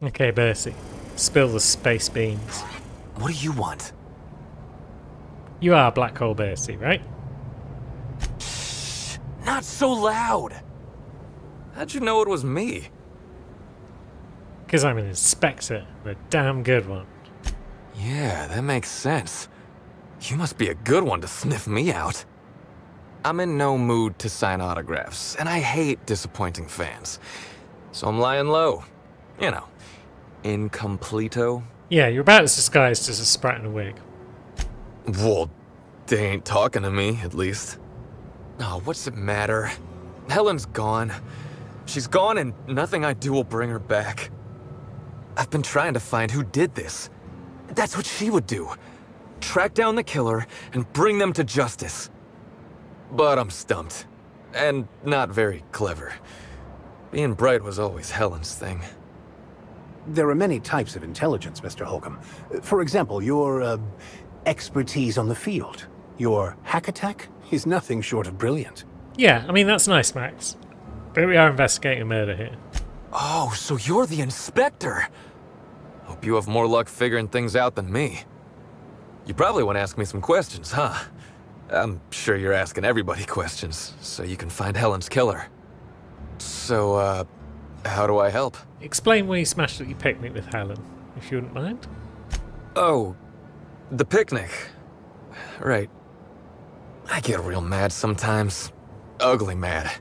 Okay, Bercy. Spill the space beans. What do you want? You are Black Hole Bercy, right? Shh! Not so loud! How'd you know it was me? Because I'm an inspector, and a damn good one. Yeah, that makes sense. You must be a good one to sniff me out. I'm in no mood to sign autographs, and I hate disappointing fans. So I'm lying low. You know, incompleto. Yeah, you're about as disguised as a sprat in a wig. Well, they ain't talking to me, at least. Oh, what's it matter? Helen's gone. She's gone and nothing I do will bring her back. I've been trying to find who did this. That's what she would do. Track down the killer and bring them to justice. But I'm stumped. And not very clever. Being bright was always Helen's thing. There are many types of intelligence, Mr. Holcomb. For example, your, expertise on the field. Your hack attack is nothing short of brilliant. Yeah, I mean, that's nice, Max. But we are investigating a murder here. Oh, so you're the inspector. Hope you have more luck figuring things out than me. You probably want to ask me some questions, huh? I'm sure you're asking everybody questions, so you can find Helen's killer. So, how do I help? Explain why you smashed up your picnic with Helen, if you wouldn't mind. Oh, the picnic. Right. I get real mad sometimes. Ugly mad.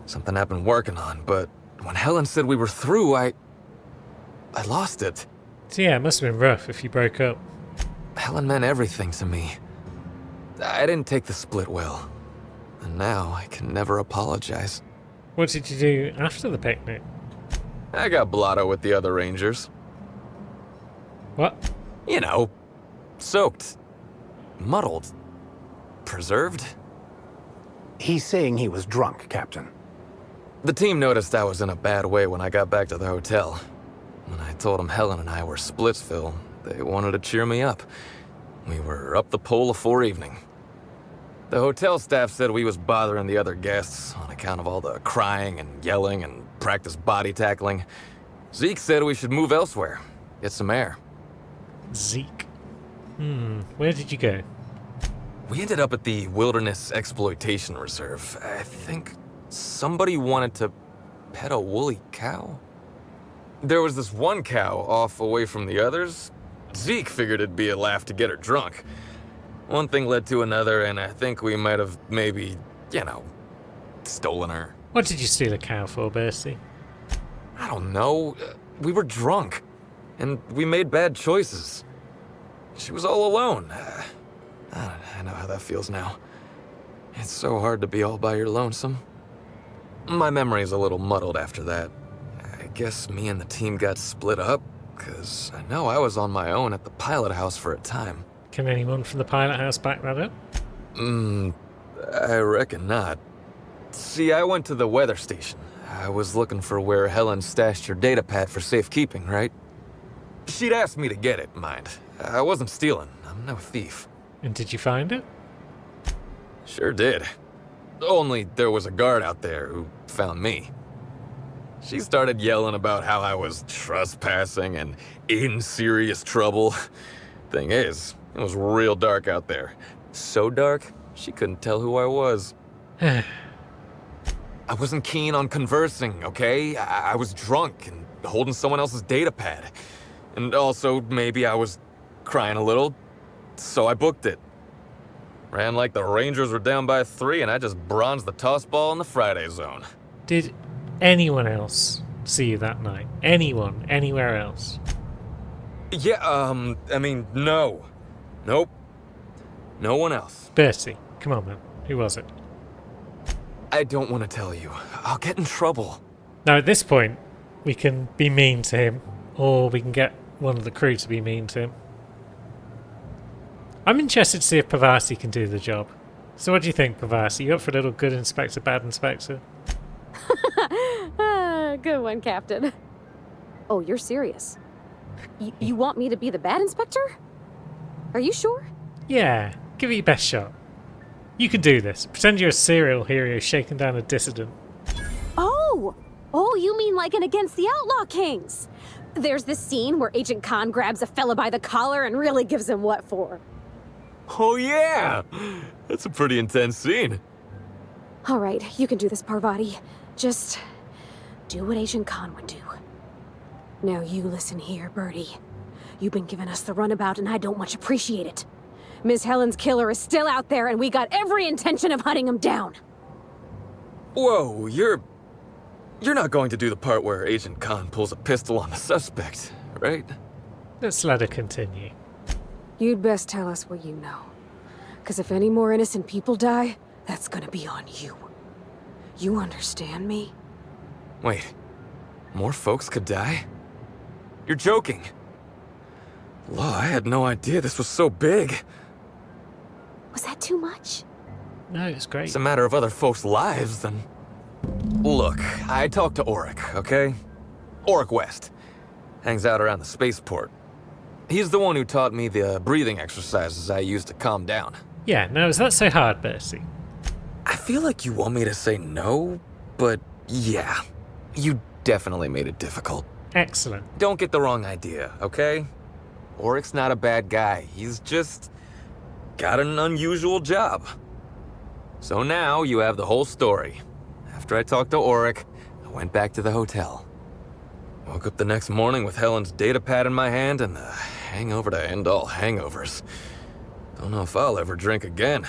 Something I've been working on, but when Helen said we were through, I lost it. So yeah, it must have been rough if you broke up. Helen meant everything to me. I didn't take the split well. And now I can never apologize. What did you do after the picnic? I got blotto with the other Rangers. What? You know, soaked, muddled, preserved. He's saying he was drunk, Captain. The team noticed I was in a bad way when I got back to the hotel. When I told them Helen and I were Splitsville, they wanted to cheer me up. We were up the pole afore evening. The hotel staff said we was bothering the other guests on account of all the crying and yelling and practice body tackling. Zeke said we should move elsewhere, get some air. Zeke. Where did you go? We ended up at the Wilderness Exploitation Reserve. I think somebody wanted to pet a woolly cow? There was this one cow off away from the others. Zeke figured it'd be a laugh to get her drunk. One thing led to another, and I think we might have maybe, stolen her. What did you steal a cow for, Bercy? I don't know. We were drunk, and we made bad choices. She was all alone. I know how that feels now. It's so hard to be all by your lonesome. My memory's a little muddled after that. I guess me and the team got split up, because I know I was on my own at the pilot house for a time. Can anyone from the pilot house back that up? I reckon not. See, I went to the weather station. I was looking for where Helen stashed her data pad for safekeeping, right? She'd asked me to get it, mind. I wasn't stealing. I'm no thief. And did you find it? Sure did. Only there was a guard out there who found me. She started yelling about how I was trespassing and in serious trouble. Thing is, it was real dark out there. So dark, she couldn't tell who I was. I wasn't keen on conversing, okay? I was drunk and holding someone else's data pad. And also, maybe I was crying a little, so I booked it. Ran like the Rangers were down by 3, and I just bronzed the toss ball in the Friday zone. Did anyone else see you that night? Anyone? Anywhere else? Yeah, no. Nope. No one else. Bercy, come on, man. Who was it? I don't want to tell you. I'll get in trouble. Now, at this point, we can be mean to him, or we can get one of the crew to be mean to him. I'm interested to see if Pavasi can do the job. So what do you think, Pavasi? You up for a little good inspector, bad inspector? Good one, Captain. Oh, you're serious? You want me to be the bad inspector? Are you sure? Yeah, give it your best shot. You can do this. Pretend you're a serial hero shaking down a dissident. Oh, you mean like an Against the Outlaw Kings? There's this scene where Agent Khan grabs a fella by the collar and really gives him what for. Oh yeah! That's a pretty intense scene. All right, you can do this, Parvati. Just do what Agent Khan would do. Now you listen here, Birdie. You've been giving us the runabout and I don't much appreciate it. Miss Helen's killer is still out there and we got every intention of hunting him down. Whoa, you're not going to do the part where Agent Khan pulls a pistol on the suspect, right? Let's let her continue. You'd best tell us what you know. Because if any more innocent people die, that's gonna be on you. You understand me? Wait, more folks could die? You're joking. Law, I had no idea this was so big. Was that too much? No, it's great. It's a matter of other folks' lives, then. Look, I talked to Auric, okay? Auric West. Hangs out around the spaceport. He's the one who taught me the breathing exercises I use to calm down. Yeah, now is that so hard, Bertie? I feel like you want me to say no, but yeah. You definitely made it difficult. Excellent. Don't get the wrong idea, okay? Auric's not a bad guy. He's just got an unusual job. So now you have the whole story. After I talked to Auric, I went back to the hotel. Woke up the next morning with Helen's data pad in my hand and the hangover to end all hangovers. Don't know if I'll ever drink again.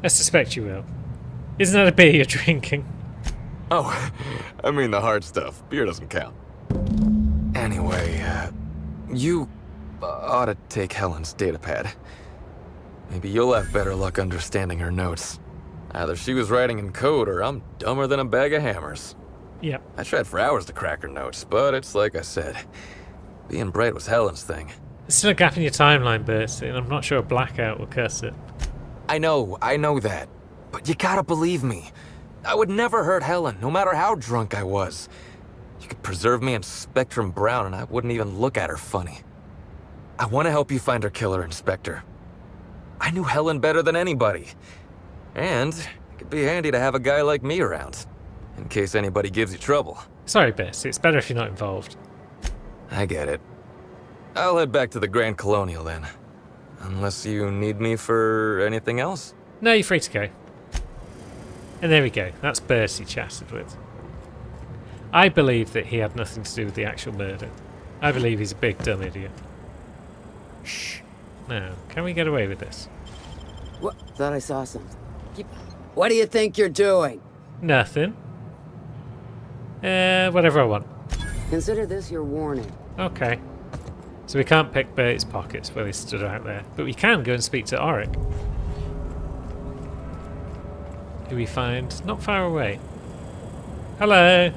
I suspect you will. Isn't that a beer you're drinking? Oh, I mean the hard stuff. Beer doesn't count. Anyway, you ought to take Helen's data pad. Maybe you'll have better luck understanding her notes. Either she was writing in code or I'm dumber than a bag of hammers. Yep. I tried for hours to crack her notes, but it's like I said. Being bright was Helen's thing. There's still a gap in your timeline, Bertie, and I'm not sure a blackout will curse it. I know that. But you gotta believe me. I would never hurt Helen, no matter how drunk I was. You could preserve me in Spectrum Brown and I wouldn't even look at her funny. I want to help you find her killer, Inspector. I knew Helen better than anybody. And it could be handy to have a guy like me around, in case anybody gives you trouble. Sorry, Bertie, it's better if you're not involved. I get it. I'll head back to the Grand Colonial then. Unless you need me for anything else? No, you're free to go. And there we go, that's Bertie chatted with. I believe that he had nothing to do with the actual murder. I believe he's a big dumb idiot. Shh. Now, can we get away with this? What? Thought I saw something. What do you think you're doing? Nothing. Whatever I want. Consider this your warning. Okay. So we can't pick Bertie's pockets while he stood out there, but we can go and speak to Auric, who we find not far away. Hello.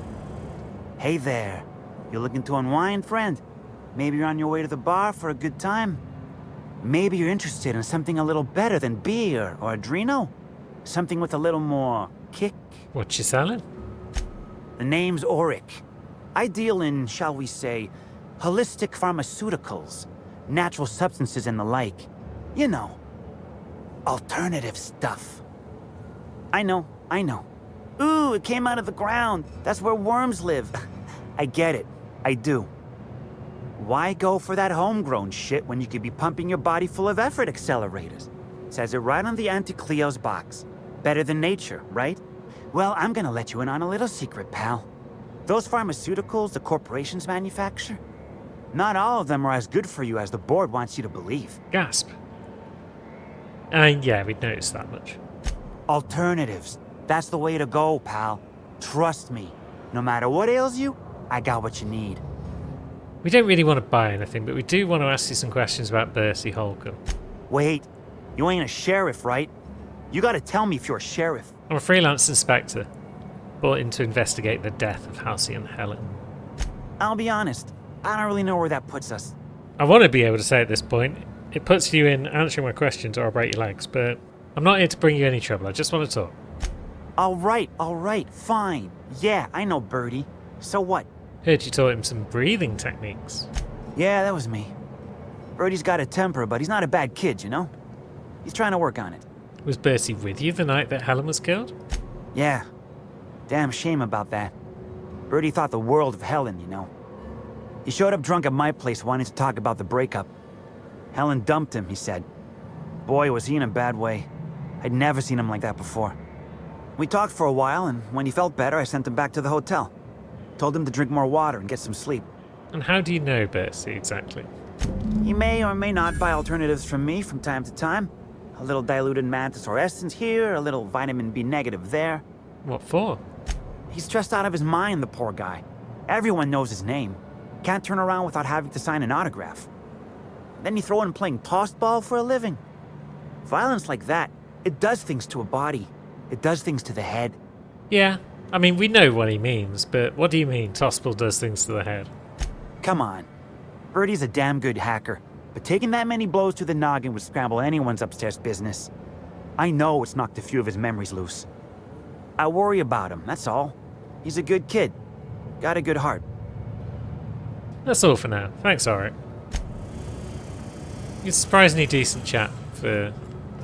Hey there. You looking to unwind, friend? Maybe you're on your way to the bar for a good time? Maybe you're interested in something a little better than beer or Adreno? Something with a little more kick? What you selling? The name's Auric. I deal in, shall we say, holistic pharmaceuticals, natural substances and the like. You know, alternative stuff. I know. Ooh, it came out of the ground. That's where worms live. I get it. I do. Why go for that homegrown shit when you could be pumping your body full of effort accelerators? Says it right on the Auntie Cleo's box. Better than nature, right? Well, I'm gonna let you in on a little secret, pal. Those pharmaceuticals the corporations manufacture, not all of them are as good for you as the board wants you to believe. Gasp. Yeah, we'd noticed that much. Alternatives. That's the way to go, pal. Trust me. No matter what ails you, I got what you need. We don't really want to buy anything, but we do want to ask you some questions about Bertie Holcomb. Wait, you ain't a sheriff, right? You gotta tell me if you're a sheriff. I'm a freelance inspector, brought in to investigate the death of Halcyon Helen. I'll be honest, I don't really know where that puts us. I want to be able to say at this point, it puts you in answering my questions or I'll break your legs, but I'm not here to bring you any trouble, I just want to talk. All right, fine. Yeah, I know Birdie. So what? Heard you taught him some breathing techniques. Yeah, that was me. Birdie's got a temper, but he's not a bad kid, you know? He's trying to work on it. Was Bertie with you the night that Helen was killed? Yeah. Damn shame about that. Birdie thought the world of Helen, you know. He showed up drunk at my place wanting to talk about the breakup. Helen dumped him, he said. Boy, was he in a bad way. I'd never seen him like that before. We talked for a while, and when he felt better, I sent him back to the hotel. Told him to drink more water and get some sleep. And how do you know Bertie exactly? He may or may not buy alternatives from me from time to time. A little diluted Mantisaur essence here, a little vitamin B negative there. What for? He's stressed out of his mind, the poor guy. Everyone knows his name. Can't turn around without having to sign an autograph. Then you throw in playing tossed ball for a living. Violence like that, it does things to a body. It does things to the head. Yeah, I mean, we know what he means, but what do you mean Tossball does things to the head? Come on. Birdie's a damn good hacker, but taking that many blows to the noggin would scramble anyone's upstairs business. I know it's knocked a few of his memories loose. I worry about him, that's all. He's a good kid. Got a good heart. That's all for now. Thanks, Auric. He's a surprisingly decent chap for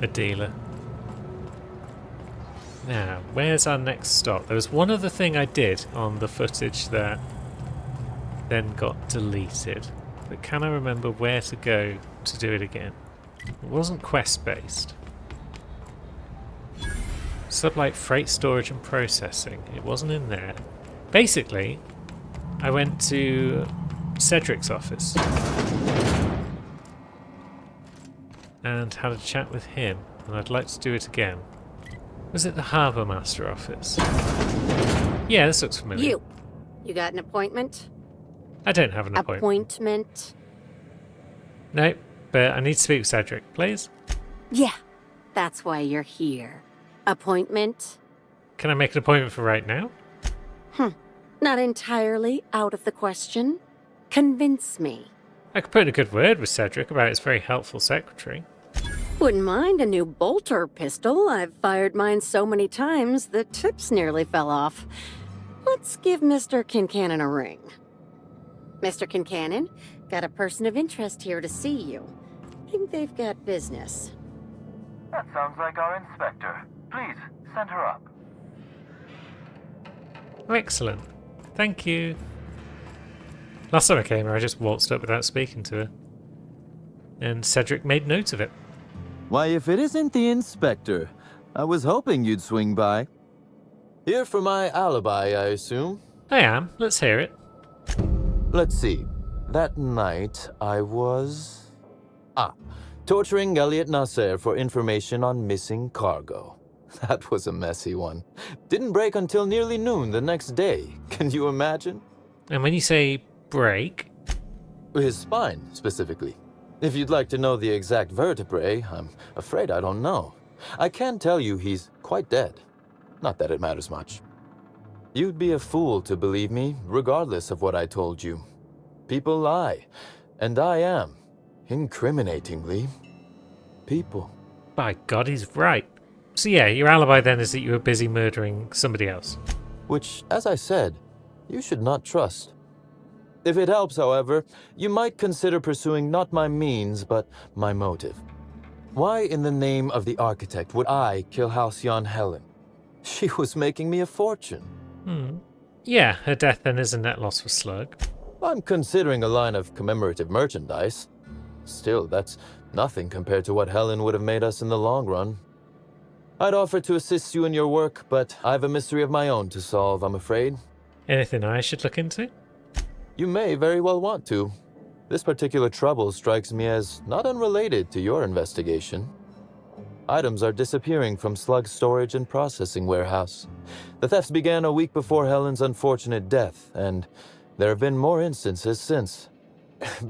a dealer. Now, where's our next stop? There was one other thing I did on the footage that then got deleted. But can I remember where to go to do it again? It wasn't quest-based. Sublight Freight Storage and Processing. It wasn't in there. Basically, I went to Cedric's office and had a chat with him, and I'd like to do it again. Was it the Harbour Master office? Yeah, this looks familiar. You got an appointment? I don't have an appointment. Appointment? No, but I need to speak with Cedric, please. Yeah, that's why you're here. Appointment? Can I make an appointment for right now? Not entirely out of the question. Convince me. I could put in a good word with Cedric about his very helpful secretary. Wouldn't mind a new bolter pistol. I've fired mine so many times the tips nearly fell off. Let's give Mr. Kincannon a ring. Mr. Kincannon, got a person of interest here to see you. Think they've got business. That sounds like our inspector. Please, send her up. Oh, excellent. Thank you. Last time I came here, I just waltzed up without speaking to her. And Cedric made note of it. Why, if it isn't the inspector, I was hoping you'd swing by. Here for my alibi, I assume? I am. Let's hear it. Let's see. That night, I was... torturing Elliot Nasser for information on missing cargo. That was a messy one. Didn't break until nearly noon the next day. Can you imagine? And when you say break... His spine, specifically. If you'd like to know the exact vertebrae, I'm afraid I don't know. I can tell you he's quite dead. Not that it matters much. You'd be a fool to believe me, regardless of what I told you. People lie, and I am, incriminatingly, people. By God, he's right. So yeah, your alibi then is that you were busy murdering somebody else. Which, as I said, you should not trust. If it helps, however, you might consider pursuing not my means, but my motive. Why in the name of the architect would I kill Halcyon Helen? She was making me a fortune. Yeah, her death then is a net loss for Slug. I'm considering a line of commemorative merchandise. Still, that's nothing compared to what Helen would have made us in the long run. I'd offer to assist you in your work, but I've a mystery of my own to solve, I'm afraid. Anything I should look into? You may very well want to. This particular trouble strikes me as not unrelated to your investigation. Items are disappearing from Slug's storage and processing warehouse. The thefts began a week before Helen's unfortunate death, and there have been more instances since.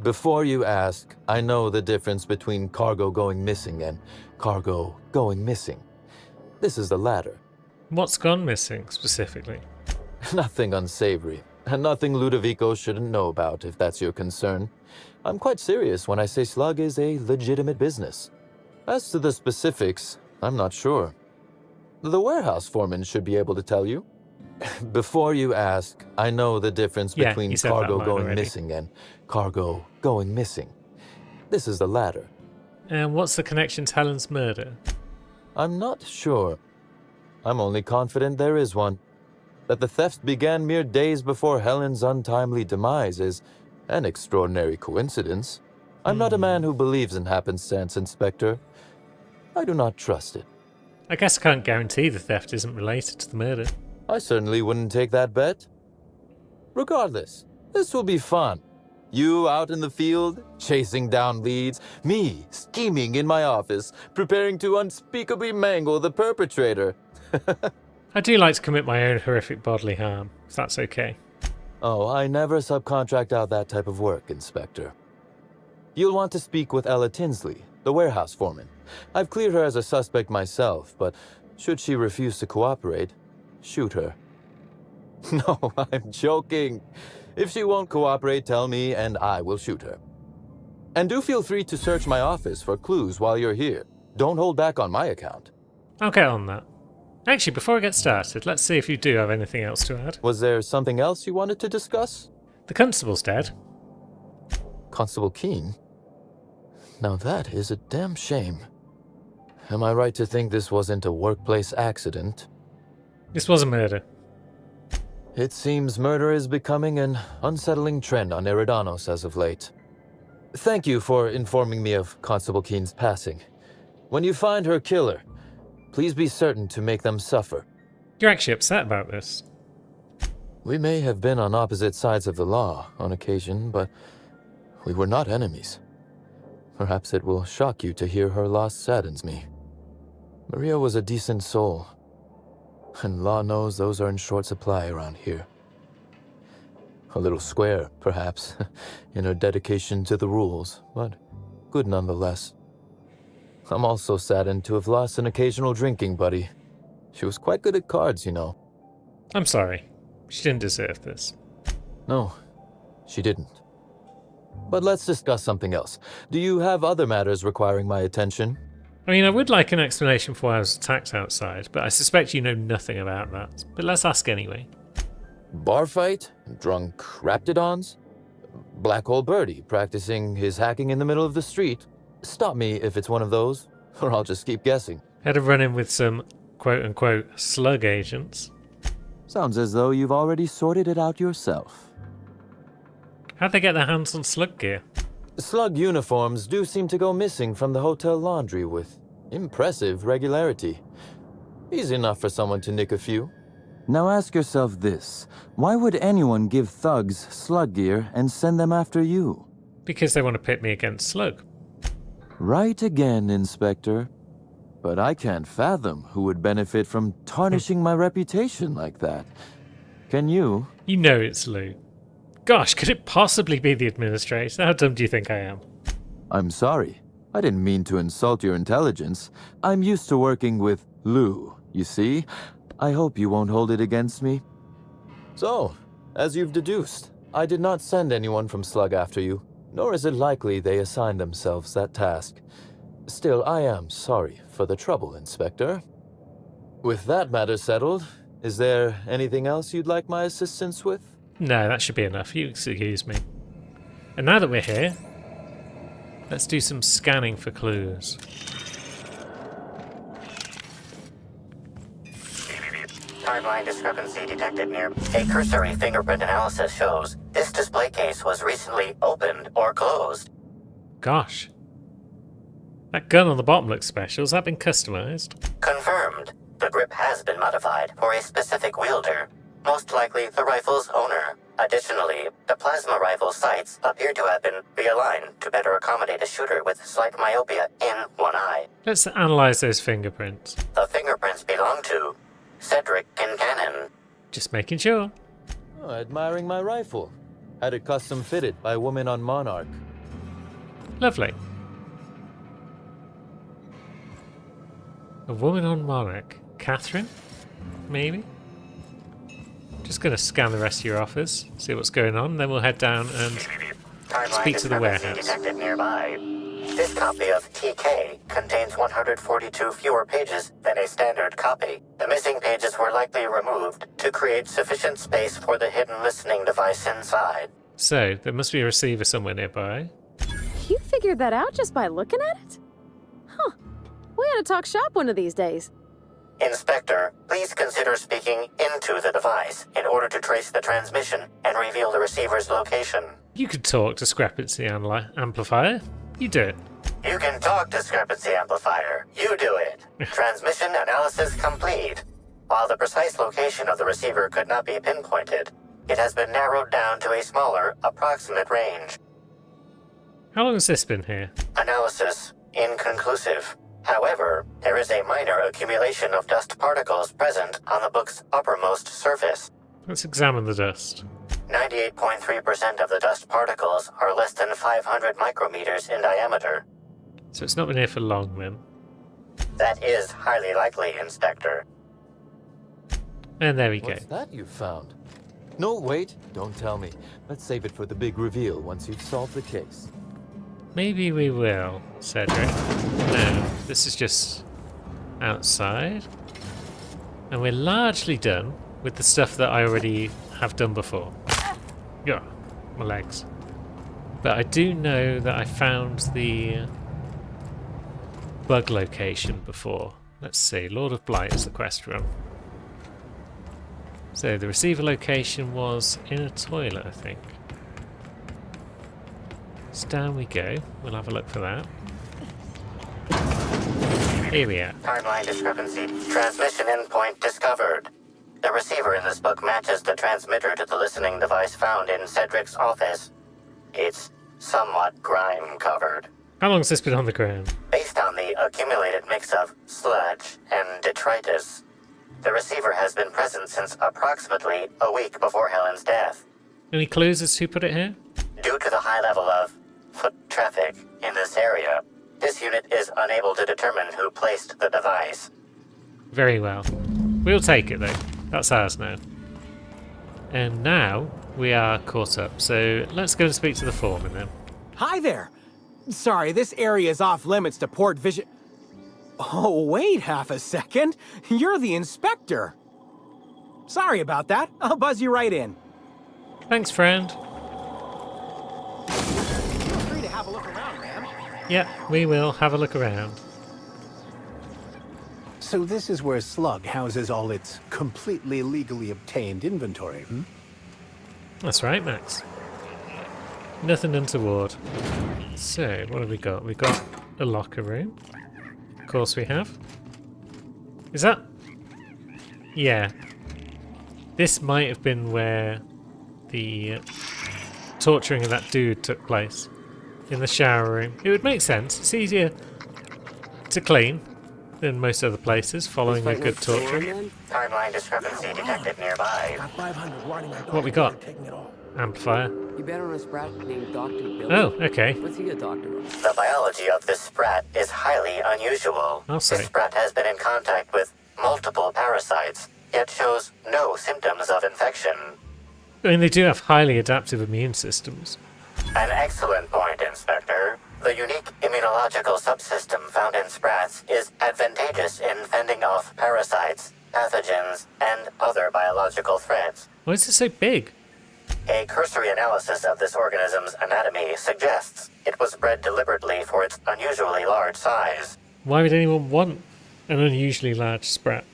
Before you ask, I know the difference between cargo going missing and cargo going missing. This is the latter. What's gone missing, specifically? Nothing unsavory, and nothing Ludovico shouldn't know about, if that's your concern. I'm quite serious when I say Slug is a legitimate business. As to the specifics, I'm not sure. The warehouse foreman should be able to tell you. Before you ask, I know the difference between cargo going missing and cargo going missing. This is the latter. And what's the connection to Helen's murder? I'm not sure. I'm only confident there is one. That the thefts began mere days before Helen's untimely demise is An extraordinary coincidence. I'm not a man who believes in happenstance, Inspector. I do not trust it. I guess I can't guarantee the theft isn't related to the murder. I certainly wouldn't take that bet. Regardless, this will be fun. You out in the field, chasing down leads. Me, scheming in my office, preparing to unspeakably mangle the perpetrator. I do like to commit my own horrific bodily harm, if that's okay. Oh, I never subcontract out that type of work, Inspector. You'll want to speak with Ella Tinsley, the warehouse foreman. I've cleared her as a suspect myself, but should she refuse to cooperate, shoot her. No, I'm joking. If she won't cooperate, tell me and I will shoot her. And do feel free to search my office for clues while you're here. Don't hold back on my account. I'll get on that. Actually, before I get started, let's see if you do have anything else to add. Was there something else you wanted to discuss? The constable's dead. Constable Keene? Now that is a damn shame. Am I right to think this wasn't a workplace accident? This was a murder. It seems murder is becoming an unsettling trend on Eridanos as of late. Thank you for informing me of Constable Keene's passing. When you find her killer, please be certain to make them suffer. You're actually upset about this. We may have been on opposite sides of the law on occasion, but we were not enemies. Perhaps it will shock you to hear her loss saddens me. Maria was a decent soul, and law knows those are in short supply around here. A little square, perhaps, in her dedication to the rules, but good nonetheless. I'm also saddened to have lost an occasional drinking buddy. She was quite good at cards, you know. I'm sorry. She didn't deserve this. No, she didn't. But let's discuss something else. Do you have other matters requiring my attention? I mean, I would like an explanation for why I was attacked outside, but I suspect you know nothing about that. But let's ask anyway. Bar fight? Drunk Raptidons? Black Hole Birdie practicing his hacking in the middle of the street? Stop me if it's one of those, or I'll just keep guessing. Had a run-in with some quote-unquote slug agents. Sounds as though you've already sorted it out yourself. How'd they get their hands on slug gear? Slug uniforms do seem to go missing from the hotel laundry with impressive regularity. Easy enough for someone to nick a few. Now ask yourself this. Why would anyone give thugs slug gear and send them after you? Because they want to pit me against slug. Right again, Inspector. But I can't fathom who would benefit from tarnishing my reputation like that. Can you? You know it's Lou. Gosh, could it possibly be the administrator? How dumb do you think I am? I'm sorry. I didn't mean to insult your intelligence. I'm used to working with Lou, you see? I hope you won't hold it against me. So, as you've deduced, I did not send anyone from Slug after you, nor is it likely they assigned themselves that task. Still, I am sorry for the trouble, Inspector. With that matter settled, is there anything else you'd like my assistance with? No, that should be enough. You excuse me. And now that we're here, let's do some scanning for clues. Timeline discrepancy detected near. A cursory fingerprint analysis shows this display case was recently opened or closed. Gosh. That gun on the bottom looks special. Has that been customized? Confirmed. The grip has been modified for a specific wielder, most likely the rifle's owner. Additionally, the plasma rifle sights appear to have been realigned to better accommodate a shooter with slight myopia in one eye. Let's analyze those fingerprints. The fingerprints belong to Cedric Kincannon. Just making sure. Oh, admiring my rifle. Had it custom fitted by a woman on Monarch. Lovely. A woman on Monarch. Catherine? Maybe? Just going to scan the rest of your office, see what's going on, then we'll head down and speak to the warehouse. Detected nearby. This copy of TK contains 142 fewer pages than a standard copy. The missing pages were likely removed to create sufficient space for the hidden listening device inside. So, there must be a receiver somewhere nearby. You figured that out just by looking at it? Huh. We ought to talk shop one of these days. Inspector, please consider speaking into the device in order to trace the transmission and reveal the receiver's location. You could talk discrepancy amplifier. You do it. You can talk discrepancy amplifier. You do it. Transmission analysis complete. While the precise location of the receiver could not be pinpointed, it has been narrowed down to a smaller, approximate range. How long has this been here? Analysis inconclusive. However, there is a minor accumulation of dust particles present on the book's uppermost surface. Let's examine the dust. 98.3% of the dust particles are less than 500 micrometers in diameter. So it's not been here for long then. That is highly likely, Inspector. And there we go. What's that you found? No, wait, don't tell me. Let's save it for the big reveal once you've solved the case. Maybe we will, Cedric. No, this is just outside. And we're largely done with the stuff that I already have done before. Yeah, my legs. But I do know that I found the bug location before. Let's see, Lord of Blight is the quest run. So the receiver location was in a toilet, I think. So down we go. We'll have a look for that. Here we are. Timeline discrepancy. Transmission endpoint discovered. The receiver in this book matches the transmitter to the listening device found in Cedric's office. It's somewhat grime-covered. How long has this been on the ground? Based on the accumulated mix of sludge and detritus, the receiver has been present since approximately a week before Helen's death. Any clues as to who put it here? Due to the high level of foot traffic in this area, this unit is unable to determine who placed the device. Very well. We'll take it though. That's ours now. And now we are caught up. So let's go and speak to the foreman then. Hi there. Sorry, this area is off limits to port vision. Oh, wait half a second. You're the inspector. Sorry about that. I'll buzz you right in. Thanks, friend. Feel free to have a look around, ma'am. Yeah, we will have a look around. So this is where Slug houses all its completely legally obtained inventory, hmm? That's right, Max. Nothing untoward. So, what have we got? We've got a locker room. Of course we have. Is that... Yeah. This might have been where the torturing of that dude took place. In the shower room. It would make sense. It's easier to clean than most other places, following a good torture. Timeline discrepancy detected nearby. What we got? Amplifier. You bet on a sprat named Dr. Bill. Oh, okay. What's he a doctor of? The biology of this sprat is highly unusual. I'll say. This sprat has been in contact with multiple parasites, yet shows no symptoms of infection. I mean, they do have highly adaptive immune systems. An excellent point, Inspector. The unique immunological subsystem found in sprats is advantageous in fending off parasites, pathogens, and other biological threats. Why is it so big? A cursory analysis of this organism's anatomy suggests it was bred deliberately for its unusually large size. Why would anyone want an unusually large sprat?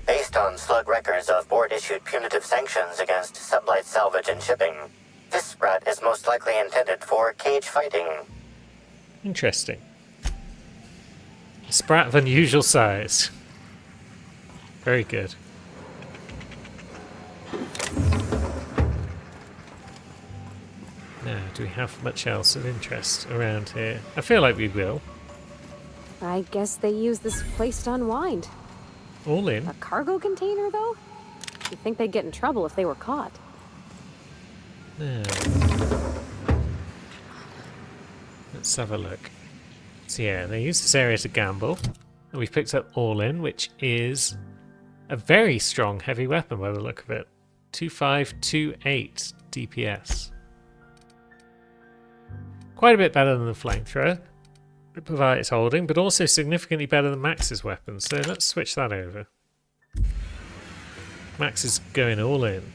Based on slug records of board-issued punitive sanctions against sublight salvage and shipping, this sprat is most likely intended for cage fighting. Interesting. A sprat of unusual size. Very good. Now, do we have much else of interest around here? I feel like we will. I guess they use this place to unwind. All in. A cargo container, though? You'd think they'd get in trouble if they were caught. Now, let's have a look. So yeah, they use this area to gamble. And we've picked up All In, which is a very strong heavy weapon by the look of it. 2528 DPS. Quite a bit better than the flamethrower. It provides holding, but also significantly better than Max's weapon. So let's switch that over. Max is going all in.